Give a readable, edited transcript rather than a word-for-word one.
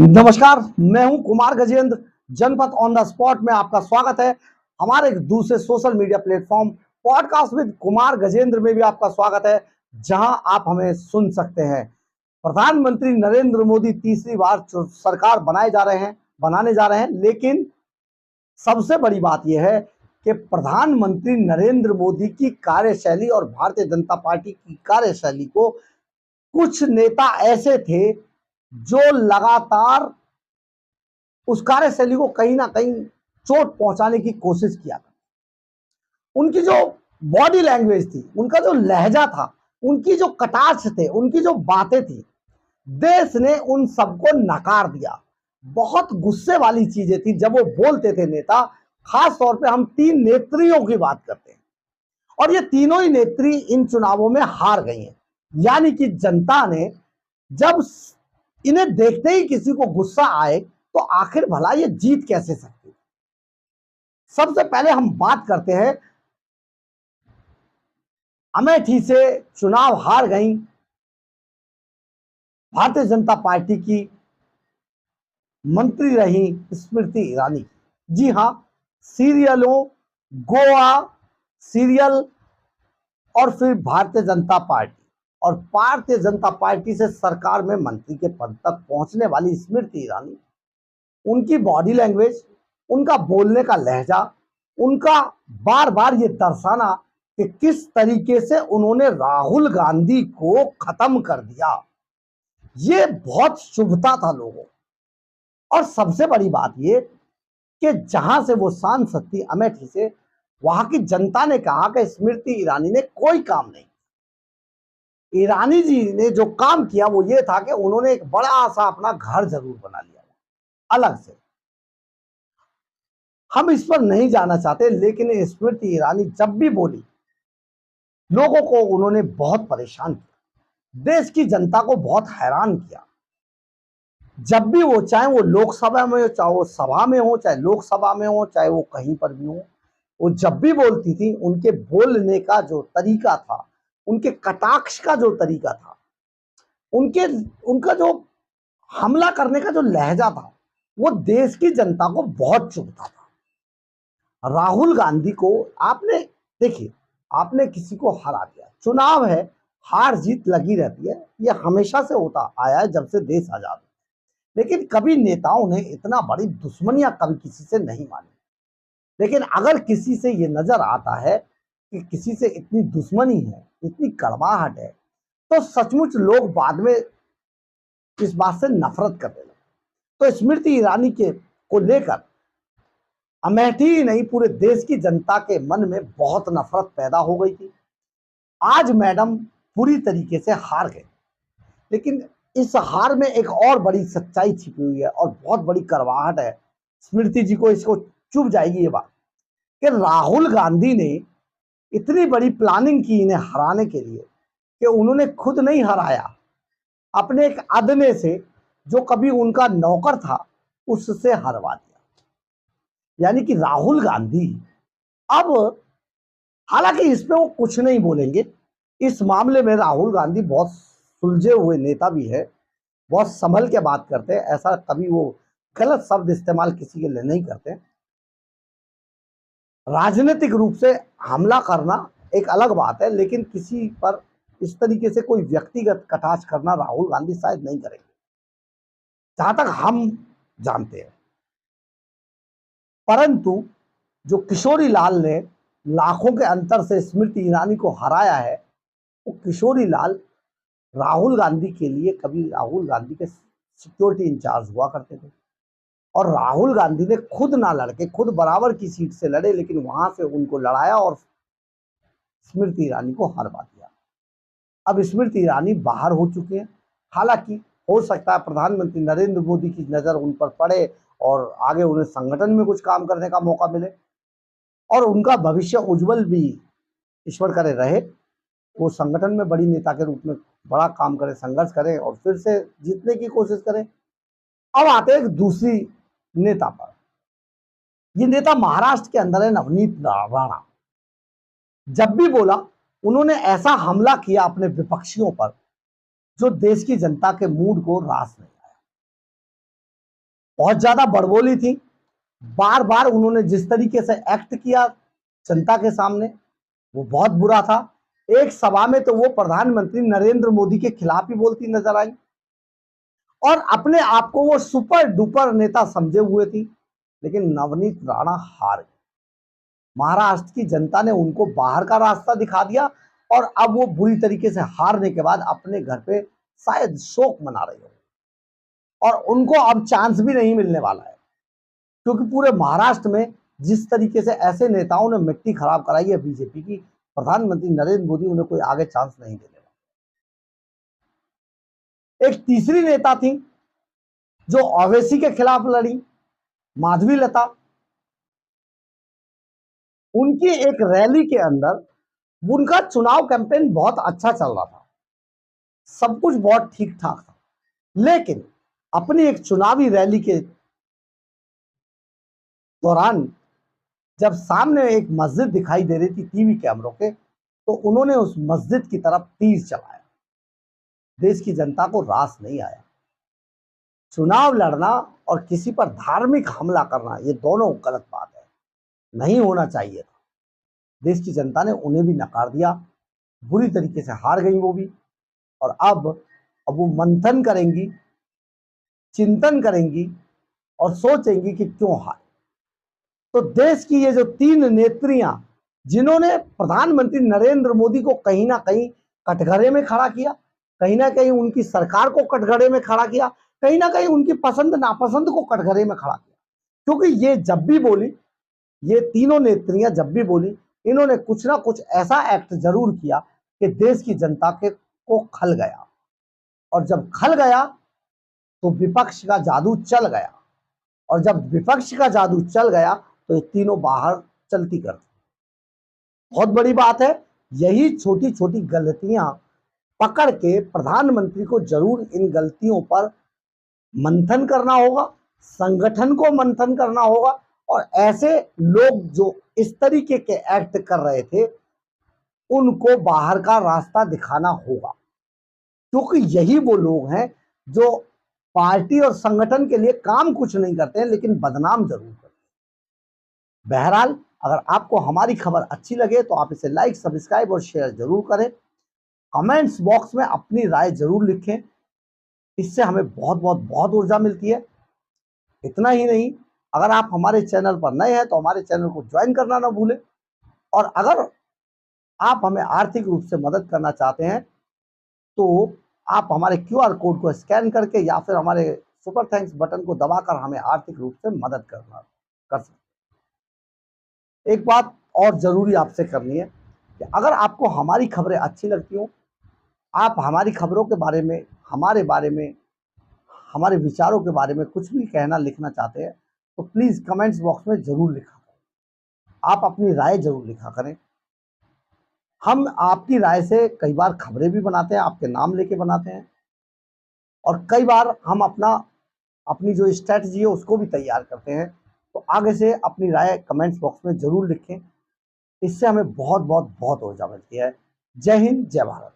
नमस्कार, मैं हूं कुमार गजेंद्र। जनपद ऑन द स्पॉट में आपका स्वागत है। हमारे एक दूसरे social media platform podcast with Kumar Gajendra में भी आपका स्वागत है, जहां आप हमें सुन सकते हैं। प्रधानमंत्री नरेंद्र मोदी तीसरी बार सरकार बनाने जा रहे हैं, लेकिन सबसे बड़ी बात यह है कि प्रधानमंत्री नरेंद्र मोदी की कार्यशैली और भारतीय जनता पार्टी की कार्यशैली को कुछ नेता ऐसे थे जो लगातार उस कार्यशैली को कहीं ना कहीं चोट पहुंचाने की कोशिश किया था। उनकी जो बॉडी लैंग्वेज थी, उनका जो लहजा था, उनकी जो कटाक्ष थे, उनकी जो बातें थी, देश ने उन सबको नकार दिया। बहुत गुस्से वाली चीजें थी जब वो बोलते थे नेता। खास तौर पे हम तीन नेत्रियों की बात करते हैं, और ये तीनों ही नेत्री इन चुनावों में हार गई हैं। यानी कि जनता ने जब इन्हें देखते ही किसी को गुस्सा आए तो आखिर भला ये जीत कैसे सकती है। सबसे पहले हम बात करते हैं, अमेठी से चुनाव हार गई भारतीय जनता पार्टी की मंत्री रही स्मृति ईरानी। जी हां, सीरियलों, गोवा सीरियल और फिर भारतीय जनता पार्टी, और भारतीय जनता पार्टी से सरकार में मंत्री के पद तक पहुंचने वाली स्मृति ईरानी, उनकी बॉडी लैंग्वेज, उनका बोलने का लहजा, उनका बार बार ये दर्शाना कि किस तरीके से उन्होंने राहुल गांधी को खत्म कर दिया, ये बहुत शुभता था लोगों। और सबसे बड़ी बात ये कि जहां से वो सांसद थी अमेठी से, वहां की जनता ने कहा कि स्मृति ईरानी ने कोई काम नहीं। ईरानी जी ने जो काम किया वो ये था कि उन्होंने एक बड़ा सा अपना घर जरूर बना लिया अलग से। हम इस पर नहीं जाना चाहते, लेकिन स्मृति ईरानी जब भी बोली, लोगों को उन्होंने बहुत परेशान किया, देश की जनता को बहुत हैरान किया। जब भी वो, चाहे वो लोकसभा में हो, चाहे वो सभा में हो, चाहे लोकसभा में हो, चाहे वो कहीं पर भी हो, वो जब भी बोलती थी, उनके बोलने का जो तरीका था, उनके कटाक्ष का जो तरीका था, उनका जो हमला करने का जो लहजा था, वो देश की जनता को बहुत चुभता था। राहुल गांधी को आपने, देखिए, आपने किसी को हरा दिया, चुनाव है, हार जीत लगी रहती है, ये हमेशा से होता आया है जब से देश आजाद है। लेकिन कभी नेताओं ने इतना बड़ी दुश्मनियां कभी किसी से नहीं मानी। लेकिन अगर किसी से ये नजर आता है कि किसी से इतनी दुश्मनी है, इतनी कड़वाहट है, तो सचमुच लोग बाद में इस बात से नफरत करने लगे। तो स्मृति ईरानी के को लेकर अमेठी ही नहीं, पूरे देश की जनता के मन में बहुत नफरत पैदा हो गई थी। आज मैडम पूरी तरीके से हार गए, लेकिन इस हार में एक और बड़ी सच्चाई छिपी हुई है और बहुत बड़ी करवाहट है। स्मृति जी को इसको चुभ जाएगी ये बात कि राहुल गांधी ने इतनी बड़ी प्लानिंग की इन्हें हराने के लिए कि उन्होंने खुद नहीं हराया, अपने एक अदने से, जो कभी उनका नौकर था, उससे हरवा दिया। यानी कि राहुल गांधी अब, हालांकि इस पे वो कुछ नहीं बोलेंगे, इस मामले में राहुल गांधी बहुत सुलझे हुए नेता भी है, बहुत संभल के बात करते हैं, ऐसा कभी वो गलत शब्द इस्तेमाल किसी के लिए नहीं करते। राजनीतिक रूप से हमला करना एक अलग बात है, लेकिन किसी पर इस तरीके से कोई व्यक्तिगत कटाक्ष करना राहुल गांधी शायद नहीं करेंगे, जहां तक हम जानते हैं। परंतु जो किशोरी लाल ने लाखों के अंतर से स्मृति ईरानी को हराया है, वो किशोरी लाल राहुल गांधी के लिए, कभी राहुल गांधी के सिक्योरिटी इंचार्ज हुआ करते थे, और राहुल गांधी ने खुद ना लड़के, खुद बराबर की सीट से लड़े, लेकिन वहां से उनको लड़ाया और स्मृति ईरानी को हरवा दिया। अब स्मृति ईरानी बाहर हो चुके हैं। हालांकि हो सकता है प्रधानमंत्री नरेंद्र मोदी की नजर उन पर पड़े और आगे उन्हें संगठन में कुछ काम करने का मौका मिले, और उनका भविष्य उज्जवल भी ईश्वर करे रहे। वो संगठन में बड़ी नेता के रूप में बड़ा काम करे, संघर्ष करें और फिर से जीतने की कोशिश करें। अब आते हैं दूसरी नेता पर। ये नेता महाराष्ट्र के अंदर है, नवनीत राणा। जब भी बोला, उन्होंने ऐसा हमला किया अपने विपक्षियों पर जो देश की जनता के मूड को रास नहीं आया। बहुत ज्यादा बड़बोली थी। बार बार उन्होंने जिस तरीके से एक्ट किया जनता के सामने वो बहुत बुरा था। एक सभा में तो वो प्रधानमंत्री नरेंद्र मोदी के खिलाफ ही बोलती नजर आई और अपने आप को वो सुपर डुपर नेता समझे हुए थी। लेकिन नवनीत राणा हार गए। महाराष्ट्र की जनता ने उनको बाहर का रास्ता दिखा दिया और अब वो बुरी तरीके से हारने के बाद अपने घर पे शायद शोक मना रहे हो और उनको अब चांस भी नहीं मिलने वाला है, क्योंकि पूरे महाराष्ट्र में जिस तरीके से ऐसे नेताओं ने मिट्टी खराब कराई है बीजेपी की, प्रधानमंत्री नरेंद्र मोदी उन्हें कोई आगे चांस नहीं देने वाले। एक तीसरी नेता थी जो ओवैसी के खिलाफ लड़ी, माधवी लता। उनकी एक रैली के अंदर उनका चुनाव कैंपेन बहुत अच्छा चल रहा था, सब कुछ बहुत ठीक ठाक था, लेकिन अपनी एक चुनावी रैली के दौरान जब सामने एक मस्जिद दिखाई दे रही थी टीवी कैमरों के, तो उन्होंने उस मस्जिद की तरफ तीर चलाया। देश की जनता को रास नहीं आया। चुनाव लड़ना और किसी पर धार्मिक हमला करना ये दोनों गलत बात है, नहीं होना चाहिए था। देश की जनता ने उन्हें भी नकार दिया, बुरी तरीके से हार गई वो भी। और अब वो मंथन करेंगी, चिंतन करेंगी और सोचेंगी कि क्यों हारे। तो देश की ये जो तीन नेत्रियां जिन्होंने प्रधानमंत्री नरेंद्र मोदी को कहीं ना कहीं कटघरे में खड़ा किया, कहीं ना कहीं उनकी सरकार को कटघरे में खड़ा किया, कहीं ना कहीं उनकी पसंद नापसंद को कटघरे में खड़ा किया, क्योंकि ये जब भी बोली, ये तीनों नेत्रियां जब भी बोली, इन्होंने कुछ ना कुछ ऐसा एक्ट जरूर किया कि देश की जनता के को खल गया। और जब खल गया तो विपक्ष का जादू चल गया, और जब विपक्ष का जादू चल गया तो ये तीनों बाहर चलती करती। बहुत बड़ी बात है। यही छोटी छोटी गलतियां पकड़ के प्रधानमंत्री को जरूर इन गलतियों पर मंथन करना होगा, संगठन को मंथन करना होगा, और ऐसे लोग जो इस तरीके के एक्ट कर रहे थे उनको बाहर का रास्ता दिखाना होगा, क्योंकि यही वो लोग हैं जो पार्टी और संगठन के लिए काम कुछ नहीं करते हैं लेकिन बदनाम जरूर करते हैं। बहरहाल, अगर आपको हमारी खबर अच्छी लगे तो आप इसे लाइक, सब्सक्राइब और शेयर जरूर करें। कमेंट्स बॉक्स में अपनी राय जरूर लिखें, इससे हमें बहुत बहुत बहुत ऊर्जा मिलती है। इतना ही नहीं, अगर आप हमारे चैनल पर नए हैं तो हमारे चैनल को ज्वाइन करना ना भूलें। और अगर आप हमें आर्थिक रूप से मदद करना चाहते हैं तो आप हमारे QR कोड को स्कैन करके या फिर हमारे सुपर थैंक्स बटन को दबाकर हमें आर्थिक रूप से मदद कर सकते हैं। एक बात और जरूरी आपसे करनी है कि अगर आपको हमारी खबरें अच्छी लगती हो, आप हमारी खबरों के बारे में, हमारे बारे में, हमारे विचारों के बारे में कुछ भी कहना, लिखना चाहते हैं तो प्लीज कमेंट्स बॉक्स में जरूर लिखा करें। आप अपनी राय जरूर लिखा करें। हम आपकी राय से कई बार खबरें भी बनाते हैं, आपके नाम लेके बनाते हैं, और कई बार हम अपनी जो स्ट्रेटजी है उसको भी तैयार करते हैं। तो आगे से अपनी राय कमेंट्स बॉक्स में जरूर लिखें, इससे हमें बहुत बहुत बहुत ऊर्जा मिलती है। जय हिंद, जय भारत।